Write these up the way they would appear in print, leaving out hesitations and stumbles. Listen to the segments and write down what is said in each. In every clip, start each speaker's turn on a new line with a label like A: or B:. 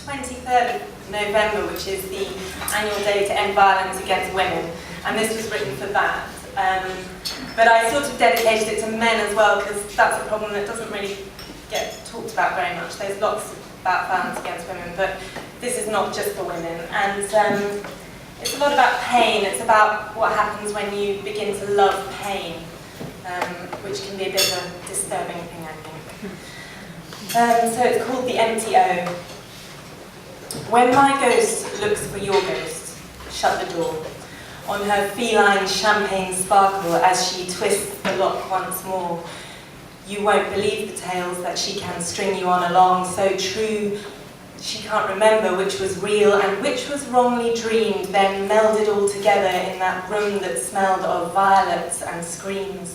A: 23rd of November, which is the annual day to end violence against women, and this was written for that. But I sort of dedicated it to men as well, because that's a problem that doesn't really get talked about very much. There's lots about violence against women, but this is not just for women. And it's a lot about pain. It's about what happens when you begin to love pain, which can be a bit of a disturbing thing, I think. So it's called The Empty O. When my ghost looks for your ghost, shut the door. On her feline champagne sparkle as she twists the lock once more. You won't believe the tales that she can string you on along, so true she can't remember which was real and which was wrongly dreamed, then melded all together in that room that smelled of violets and screams.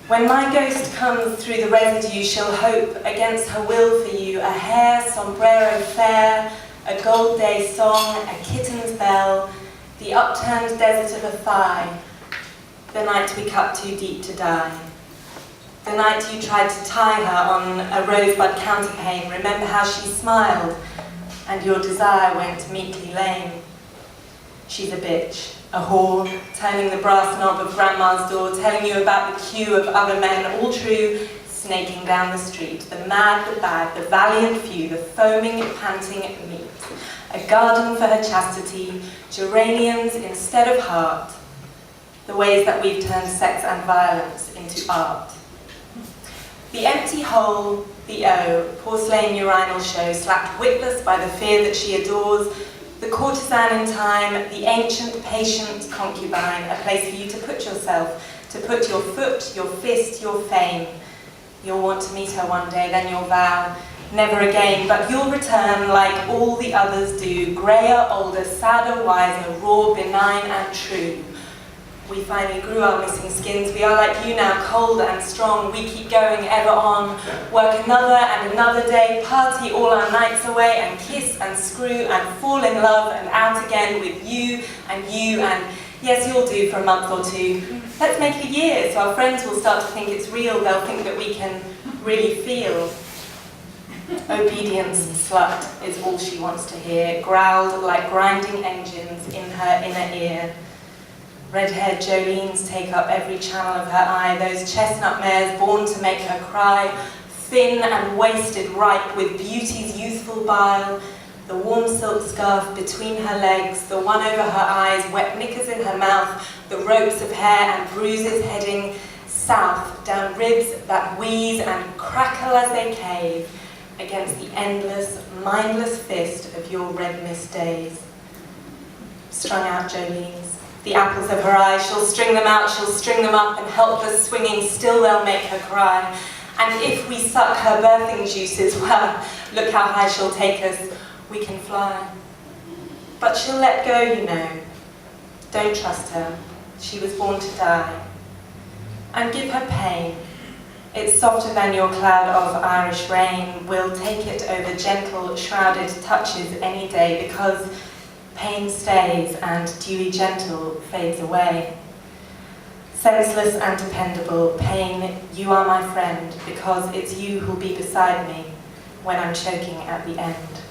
A: When my ghost comes through the residue, she'll hope against her will for you, a hair sombrero fair, a gold day song, a kitten's bell, the upturned desert of a thigh, the night we cut too deep to die. The night you tried to tie her on a rosebud counterpane, remember how she smiled, and your desire went meekly lame. She's a bitch, a whore, turning the brass knob of grandma's door, telling you about the queue of other men, all true, snaking down the street, the mad, the bad, the valiant few, the foaming, panting meat. A garden for her chastity, geraniums instead of heart, the ways that we've turned sex and violence into art. The empty hole, the O, porcelain urinal show, slapped witless by the fear that she adores, the courtesan in time, the ancient, patient concubine, a place for you to put yourself, to put your foot, your fist, your fame. You'll want to meet her one day, then you'll vow, never again, but you'll return like all the others do, greyer, older, sadder, wiser, raw, benign, and true. We finally grew our missing skins. We are like you now, cold and strong. We keep going ever on. Work another and another day, party all our nights away, and kiss and screw and fall in love and out again with you, and yes, you'll do for a month or two. Let's make it a year so our friends will start to think it's real. They'll think that we can really feel. Obedience, slut, is all she wants to hear, growled like grinding engines in her inner ear. Red-haired Jolenes take up every channel of her eye, those chestnut mares born to make her cry, thin and wasted ripe with beauty's youthful bile, the warm silk scarf between her legs, the one over her eyes, wet knickers in her mouth, the ropes of hair and bruises heading south, down ribs that wheeze and crackle as they cave against the endless, mindless fist of your red mist days. Strung out Jolenes. The apples of her eyes, she'll string them out, she'll string them up, and helpless swinging, still they'll make her cry. And if we suck her birthing juices, well, look how high she'll take us, we can fly. But she'll let go, you know. Don't trust her, she was born to die. And give her pain. It's softer than your cloud of Irish rain. We'll take it over gentle, shrouded touches any day, because pain stays and dewy gentle fades away. Senseless and dependable, pain, you are my friend, because it's you who'll be beside me when I'm choking at the end.